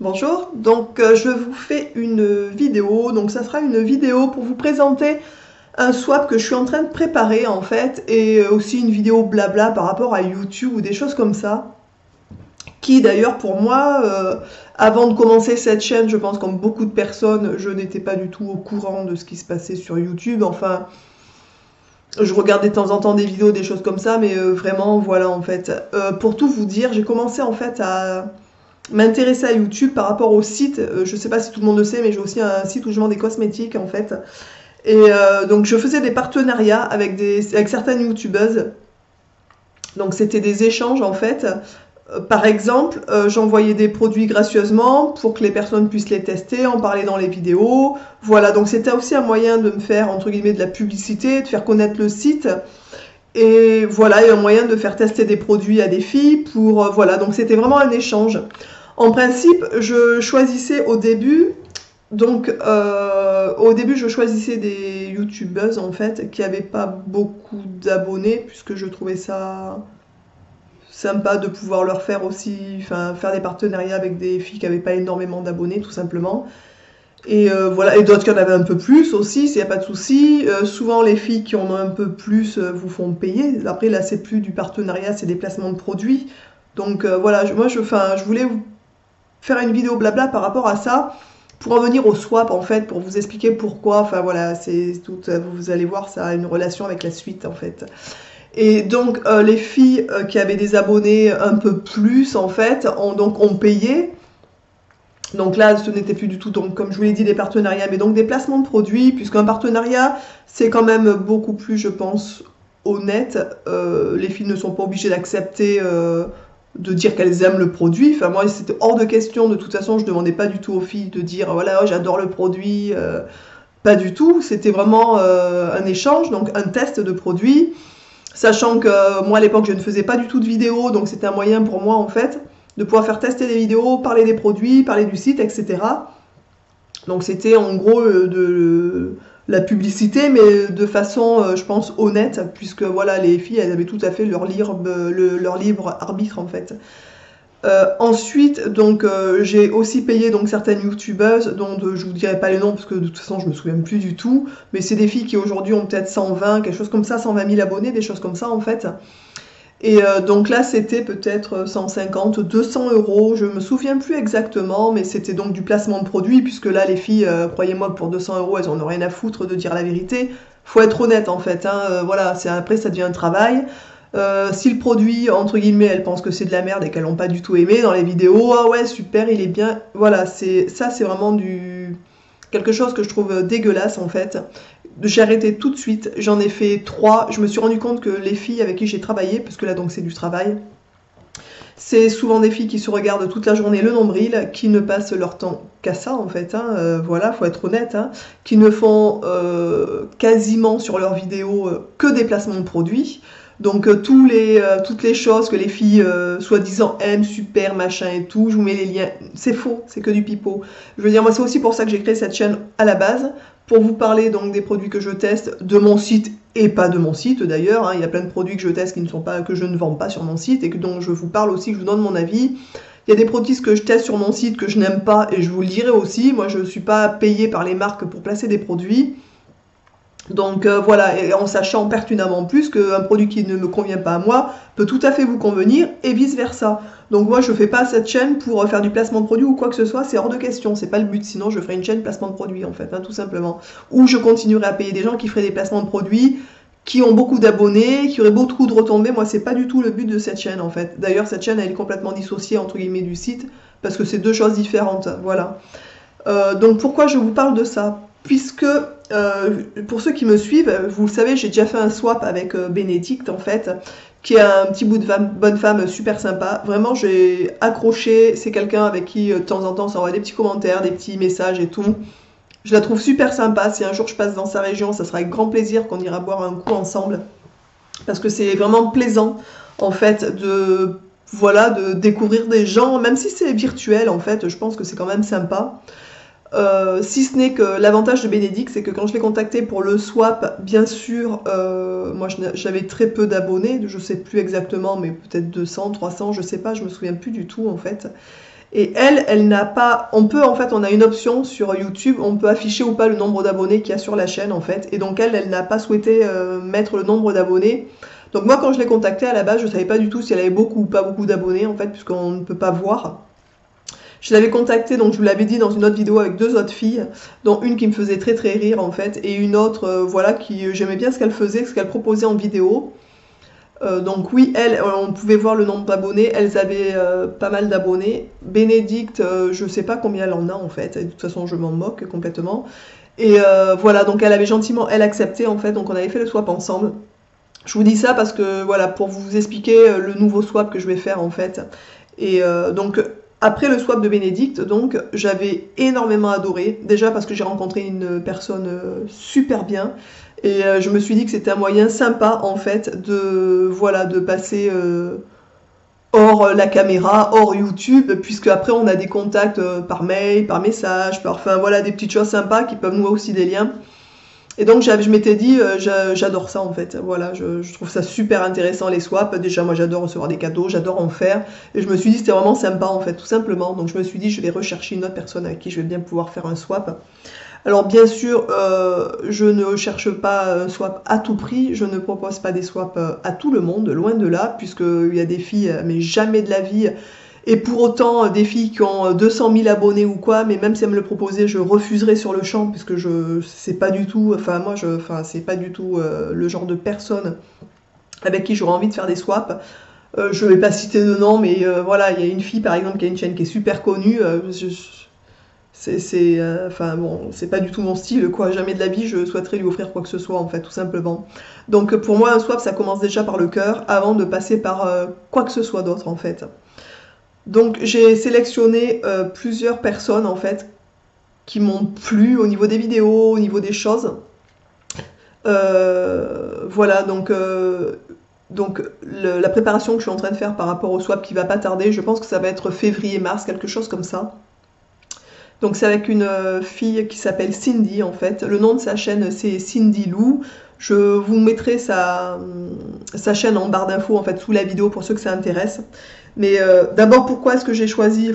Bonjour, donc je vous fais une vidéo, donc ça sera une vidéo pour vous présenter un swap que je suis en train de préparer en fait, et aussi une vidéo blabla par rapport à YouTube ou des choses comme ça, qui d'ailleurs pour moi, avant de commencer cette chaîne, je pense comme beaucoup de personnes, je n'étais pas du tout au courant de ce qui se passait sur YouTube, enfin, je regardais de temps en temps des vidéos, des choses comme ça, mais vraiment voilà en fait. Pour tout vous dire, j'ai commencé en fait à m'intéresser à YouTube par rapport au site. Je sais pas si tout le monde le sait, mais j'ai aussi un site où je vends des cosmétiques en fait. Et donc je faisais des partenariats avec certaines youtubeuses. Donc c'était des échanges en fait. Par exemple, j'envoyais des produits gracieusement pour que les personnes puissent les tester, en parler dans les vidéos. Voilà, donc c'était aussi un moyen de me faire entre guillemets de la publicité, de faire connaître le site. Et voilà, et un moyen de faire tester des produits à des filles pour voilà, donc c'était vraiment un échange. En principe, je choisissais au début, au début, je choisissais des youtubeuses en fait qui avaient pas beaucoup d'abonnés, puisque je trouvais ça sympa de pouvoir leur faire aussi, enfin, faire des partenariats avec des filles qui avaient pas énormément d'abonnés, tout simplement. Et voilà, et d'autres qui en avaient un peu plus aussi, s'il n'y a pas de souci. Souvent, les filles qui en ont un peu plus vous font payer. Après, là, c'est plus du partenariat, c'est des placements de produits. Donc voilà, moi, je voulais vous faire une vidéo blabla par rapport à ça, pour en venir au swap en fait, pour vous expliquer pourquoi. Enfin voilà, c'est tout, vous allez voir, ça a une relation avec la suite en fait. Et donc les filles qui avaient des abonnés un peu plus en fait, ont payé. Donc là, ce n'était plus du tout, donc, comme je vous l'ai dit, des partenariats, mais donc des placements de produits, puisqu'un partenariat, c'est quand même beaucoup plus, je pense, honnête. Les filles ne sont pas obligées d'accepter de dire qu'elles aiment le produit. Enfin, moi, c'était hors de question. De toute façon, je ne demandais pas du tout aux filles de dire, voilà, oh, j'adore le produit. Pas du tout. C'était vraiment un échange, donc un test de produit. Sachant que moi, à l'époque, je ne faisais pas du tout de vidéos, donc c'était un moyen pour moi, en fait, de pouvoir faire tester des vidéos, parler des produits, parler du site, etc. Donc c'était en gros de la publicité, mais de façon, je pense, honnête, puisque voilà, les filles, elles avaient tout à fait leur libre arbitre, en fait. Ensuite, donc, j'ai aussi payé donc certaines youtubeuses, dont je vous dirai pas les noms parce que de toute façon je me souviens plus du tout, mais c'est des filles qui aujourd'hui ont peut-être 120, quelque chose comme ça, 120 000 abonnés, des choses comme ça en fait. Et donc là c'était peut-être 150, 200 euros, je me souviens plus exactement, mais c'était donc du placement de produit, puisque là les filles, croyez-moi que pour 200 euros elles en ont rien à foutre de dire la vérité. Faut être honnête en fait, hein, voilà, après ça devient un travail. Si le produit, entre guillemets, elles pensent que c'est de la merde et qu'elles l'ont pas du tout aimé dans les vidéos, ah ouais, super, il est bien. Voilà, c'est vraiment quelque chose que je trouve dégueulasse en fait. J'ai arrêté tout de suite, j'en ai fait 3. Je me suis rendu compte que les filles avec qui j'ai travaillé, parce que là donc c'est du travail, c'est souvent des filles qui se regardent toute la journée le nombril, qui ne passent leur temps qu'à ça en fait, hein, voilà, faut être honnête, hein, qui ne font quasiment sur leurs vidéos que des placements de produits. Donc toutes les choses que les filles soi-disant aiment, super, machin et tout, je vous mets les liens, c'est faux, c'est que du pipeau. Je veux dire, moi c'est aussi pour ça que j'ai créé cette chaîne à la base, pour vous parler donc des produits que je teste de mon site et pas de mon site d'ailleurs, hein. Il y a plein de produits que je teste qui ne sont pas, que je ne vends pas sur mon site et dont je vous parle aussi, que je vous donne mon avis. Il y a des produits que je teste sur mon site que je n'aime pas et je vous le dirai aussi. Moi je ne suis pas payée par les marques pour placer des produits. Donc voilà, et en sachant pertinemment plus qu'un produit qui ne me convient pas à moi peut tout à fait vous convenir et vice versa. Donc moi je fais pas cette chaîne pour faire du placement de produit ou quoi que ce soit, c'est hors de question, c'est pas le but, sinon je ferai une chaîne placement de produit en fait, hein, tout simplement. Ou je continuerai à payer des gens qui feraient des placements de produits, qui ont beaucoup d'abonnés, qui auraient beaucoup de retombées. Moi c'est pas du tout le but de cette chaîne en fait. D'ailleurs cette chaîne elle est complètement dissociée entre guillemets du site, parce que c'est deux choses différentes, voilà. Donc pourquoi je vous parle de ça? Puisque pour ceux qui me suivent, vous le savez, j'ai déjà fait un swap avec Bénédicte en fait, qui est un petit bout de bonne femme super sympa. Vraiment, j'ai accroché. C'est quelqu'un avec qui de temps en temps, ça envoie des petits commentaires, des petits messages et tout. Je la trouve super sympa. Si un jour je passe dans sa région, ça sera avec grand plaisir qu'on ira boire un coup ensemble, parce que c'est vraiment plaisant en fait de voilà de découvrir des gens, même si c'est virtuel en fait. Je pense que c'est quand même sympa. Si ce n'est que l'avantage de Bénédicte, c'est que quand je l'ai contacté pour le swap, bien sûr, moi j'avais très peu d'abonnés, je sais plus exactement, mais peut-être 200, 300, je sais pas, je me souviens plus du tout en fait. Et elle n'a pas, on peut en fait, on a une option sur YouTube, on peut afficher ou pas le nombre d'abonnés qu'il y a sur la chaîne en fait. Et donc elle n'a pas souhaité mettre le nombre d'abonnés. Donc moi quand je l'ai contactée à la base, je savais pas du tout si elle avait beaucoup ou pas beaucoup d'abonnés en fait, puisqu'on ne peut pas voir. Je l'avais contactée, donc je vous l'avais dit dans une autre vidéo avec 2 autres filles, dont une qui me faisait très très rire en fait, et une autre, voilà, qui j'aimais bien ce qu'elle faisait, ce qu'elle proposait en vidéo. Donc oui, on pouvait voir le nombre d'abonnés, elles avaient pas mal d'abonnés. Bénédicte, je sais pas combien elle en a en fait, et de toute façon je m'en moque complètement. Et voilà, donc elle avait gentiment, elle accepté en fait, donc on avait fait le swap ensemble. Je vous dis ça parce que voilà, pour vous expliquer le nouveau swap que je vais faire en fait. Et donc après le swap de Bénédicte, donc j'avais énormément adoré. Déjà parce que j'ai rencontré une personne super bien. Et je me suis dit que c'était un moyen sympa en fait de voilà de passer hors la caméra, hors YouTube, puisque après on a des contacts par mail, par message, par enfin voilà des petites choses sympas qui peuvent nouer aussi des liens. Et donc je m'étais dit, j'adore ça en fait, voilà, je trouve ça super intéressant les swaps, déjà moi j'adore recevoir des cadeaux, j'adore en faire, et je me suis dit c'était vraiment sympa en fait, tout simplement, donc je me suis dit je vais rechercher une autre personne avec qui je vais bien pouvoir faire un swap. Alors bien sûr, je ne cherche pas un swap à tout prix, je ne propose pas des swaps à tout le monde, loin de là, puisqu'il y a des filles, mais jamais de la vie. Et pour autant, des filles qui ont 200 000 abonnés ou quoi, mais même si elles me le proposaient, je refuserais sur le champ, puisque c'est pas du tout, c'est pas du tout le genre de personne avec qui j'aurais envie de faire des swaps. Je vais pas citer de nom, mais voilà, il y a une fille par exemple qui a une chaîne qui est super connue. Enfin bon, c'est pas du tout mon style, quoi. Jamais de la vie, je souhaiterais lui offrir quoi que ce soit, en fait, tout simplement. Donc pour moi, un swap, ça commence déjà par le cœur, avant de passer par quoi que ce soit d'autre, en fait. Donc j'ai sélectionné plusieurs personnes, en fait, qui m'ont plu au niveau des vidéos, au niveau des choses. Voilà, donc la préparation que je suis en train de faire par rapport au swap qui va pas tarder, je pense que ça va être février-mars, quelque chose comme ça. Donc c'est avec une fille qui s'appelle Cindy en fait. Le nom de sa chaîne c'est Cindy Lou. Je vous mettrai sa chaîne en barre d'infos en fait sous la vidéo pour ceux que ça intéresse. Mais d'abord pourquoi est-ce que j'ai choisi,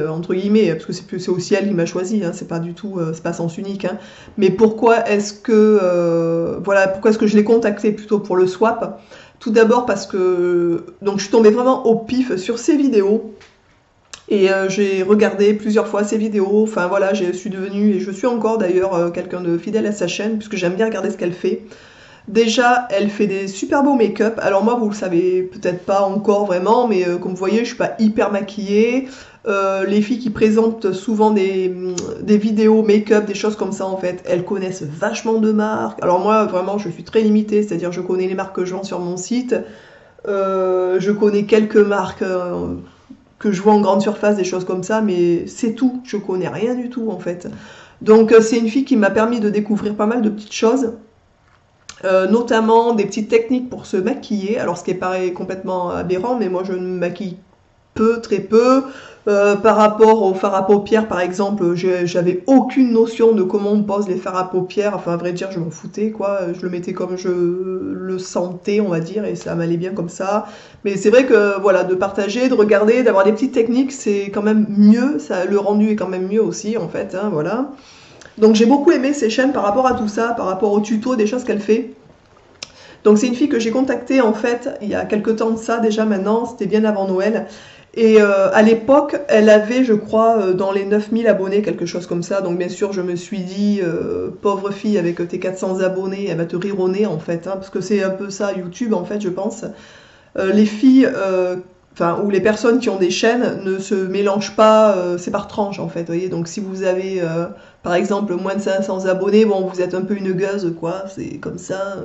entre guillemets, parce que c'est aussi elle qui m'a choisi, hein, c'est pas du tout, c'est pas sens unique. Hein, mais pourquoi est-ce que pourquoi est-ce que je l'ai contactée plutôt pour le swap? Tout d'abord parce que donc je suis tombée vraiment au pif sur ses vidéos. Et j'ai regardé plusieurs fois ses vidéos, enfin voilà, je suis devenue, et je suis encore d'ailleurs, quelqu'un de fidèle à sa chaîne, puisque j'aime bien regarder ce qu'elle fait. Déjà, elle fait des super beaux make-up, alors moi vous le savez peut-être pas encore vraiment, mais comme vous voyez, je suis pas hyper maquillée. Les filles qui présentent souvent des vidéos make-up, des choses comme ça en fait, elles connaissent vachement de marques. Alors moi vraiment je suis très limitée, c'est-à-dire je connais les marques que je vends sur mon site, je connais quelques marques que je vois en grande surface, des choses comme ça, mais c'est tout, je connais rien du tout en fait. Donc c'est une fille qui m'a permis de découvrir pas mal de petites choses, notamment des petites techniques pour se maquiller, alors ce qui paraît complètement aberrant, mais moi je me maquille peu, très peu. Par rapport au fard à paupières par exemple, j'avais aucune notion de comment on pose les fards à paupières, enfin à vrai dire je m'en foutais quoi, je le mettais comme je le sentais on va dire et ça m'allait bien comme ça. Mais c'est vrai que voilà, de partager, de regarder, d'avoir des petites techniques c'est quand même mieux, ça, le rendu est quand même mieux aussi en fait, hein, voilà. Donc j'ai beaucoup aimé ces chaînes par rapport à tout ça, par rapport aux tutos, des choses qu'elle fait. Donc c'est une fille que j'ai contactée en fait il y a quelques temps de ça déjà maintenant, c'était bien avant Noël. Et à l'époque, elle avait, je crois, dans les 9000 abonnés, quelque chose comme ça. Donc bien sûr, je me suis dit, pauvre fille, avec tes 400 abonnés, elle va te rire au nez, en fait. Hein, parce que c'est un peu ça, YouTube, en fait, je pense. Les filles, ou les personnes qui ont des chaînes ne se mélangent pas, c'est par tranche, en fait. Voyez. Donc si vous avez, par exemple, moins de 500 abonnés, bon, vous êtes un peu une gueuse, quoi. C'est comme ça.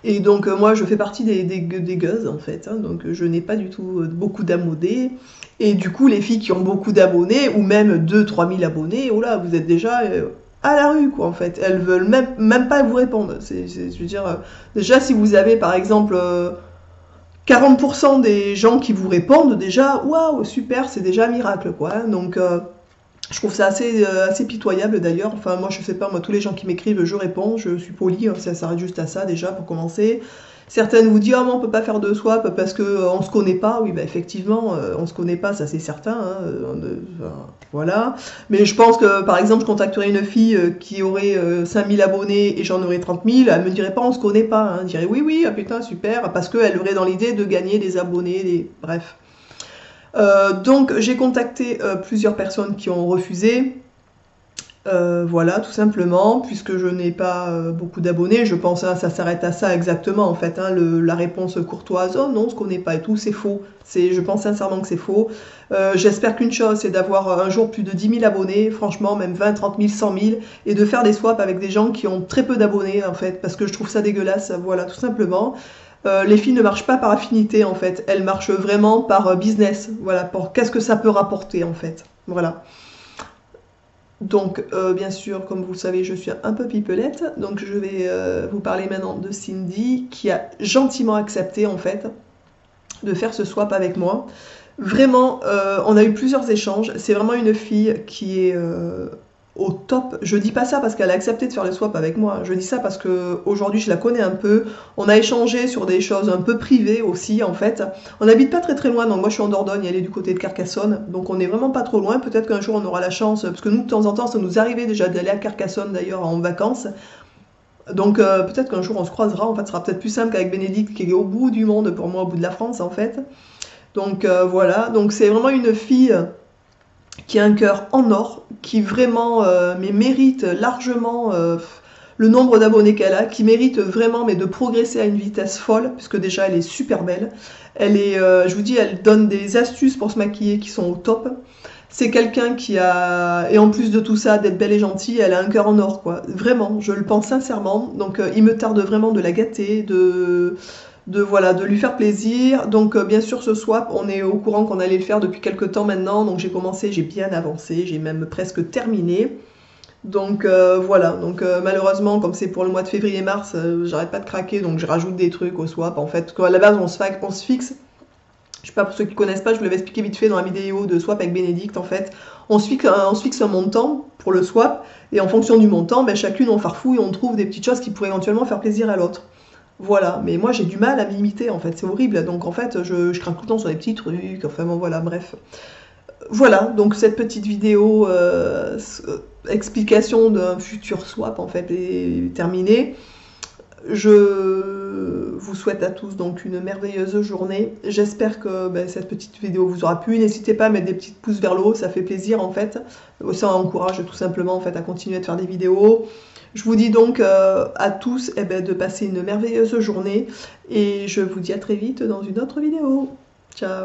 Et donc moi je fais partie des gueuses en fait, hein, donc je n'ai pas du tout beaucoup d'abonnés. Et du coup les filles qui ont beaucoup d'abonnés, ou même 2-3 000 abonnés, oh là vous êtes déjà à la rue quoi en fait. Elles veulent même pas vous répondre. Je veux dire, déjà si vous avez par exemple 40% des gens qui vous répondent, déjà waouh super, c'est déjà un miracle quoi. Hein, donc je trouve ça assez pitoyable d'ailleurs. Enfin, moi, je sais pas, moi, tous les gens qui m'écrivent, je réponds, je suis polie, ça s'arrête juste à ça déjà pour commencer. Certaines vous disent ah, on peut pas faire de swap parce que on se connaît pas. Oui, bah effectivement, on se connaît pas, ça c'est certain. Hein, voilà. Mais je pense que par exemple, je contacterais une fille qui aurait 5000 abonnés et j'en aurais 30 000, elle me dirait pas on se connaît pas. Hein. Elle dirait oui, oui, ah putain, super, parce qu'elle aurait dans l'idée de gagner des abonnés, bref. Donc j'ai contacté plusieurs personnes qui ont refusé. Voilà, tout simplement, puisque je n'ai pas beaucoup d'abonnés, je pense que ça s'arrête à ça exactement en fait. Hein, la réponse courtoise, oh non, on se connaît pas et tout, c'est faux. Je pense sincèrement que c'est faux. J'espère qu'une chose, c'est d'avoir un jour plus de 10 000 abonnés, franchement, même 20, 30 000, 100 000, et de faire des swaps avec des gens qui ont très peu d'abonnés en fait, parce que je trouve ça dégueulasse, voilà, tout simplement. Les filles ne marchent pas par affinité en fait, elles marchent vraiment par business, voilà, pour qu'est-ce que ça peut rapporter en fait, voilà. Donc, bien sûr, comme vous le savez, je suis un peu pipelette, donc je vais vous parler maintenant de Cindy, qui a gentiment accepté, en fait, de faire ce swap avec moi. Vraiment, on a eu plusieurs échanges, c'est vraiment une fille qui est au top. Je dis pas ça parce qu'elle a accepté de faire le swap avec moi, je dis ça parce que aujourd'hui je la connais un peu, on a échangé sur des choses un peu privées aussi en fait. On n'habite pas très très loin, donc moi je suis en Dordogne, elle est du côté de Carcassonne, donc on est vraiment pas trop loin, peut-être qu'un jour on aura la chance, parce que nous de temps en temps ça nous arrivait déjà d'aller à Carcassonne d'ailleurs en vacances, donc peut-être qu'un jour on se croisera, en fait ce sera peut-être plus simple qu'avec Bénédicte qui est au bout du monde pour moi, au bout de la France en fait. Donc voilà, donc c'est vraiment une fille qui a un cœur en or, qui vraiment mais mérite largement le nombre d'abonnés qu'elle a, qui mérite vraiment mais de progresser à une vitesse folle, puisque déjà elle est super belle. Elle est, je vous dis, elle donne des astuces pour se maquiller qui sont au top. C'est quelqu'un qui a, et en plus de tout ça, d'être belle et gentille, elle a un cœur en or, quoi. Vraiment, je le pense sincèrement. Donc il me tarde vraiment de la gâter, voilà, de lui faire plaisir. Donc bien sûr ce swap, on est au courant qu'on allait le faire depuis quelques temps maintenant, donc j'ai commencé, j'ai bien avancé, j'ai même presque terminé. Donc voilà, donc malheureusement comme c'est pour le mois de février-mars, j'arrête pas de craquer, donc je rajoute des trucs au swap en fait, qu'à la base on se fixe. Je sais pas, pour ceux qui connaissent pas, je vous l'avais expliqué vite fait dans la vidéo de swap avec Bénédicte en fait. On se fixe un montant pour le swap, et en fonction du montant, ben, chacune on farfouille et on trouve des petites choses qui pourraient éventuellement faire plaisir à l'autre. Voilà, mais moi j'ai du mal à m'imiter en fait, c'est horrible, donc en fait je craque tout le temps sur des petits trucs, enfin bon voilà, bref. Voilà, donc cette petite vidéo explication d'un futur swap en fait est terminée. Je vous souhaite à tous donc une merveilleuse journée. J'espère que cette petite vidéo vous aura plu. N'hésitez pas à mettre des petits pouces vers le haut, ça fait plaisir en fait. Ça encourage tout simplement en fait à continuer de faire des vidéos. Je vous dis donc à tous de passer une merveilleuse journée et je vous dis à très vite dans une autre vidéo. Ciao!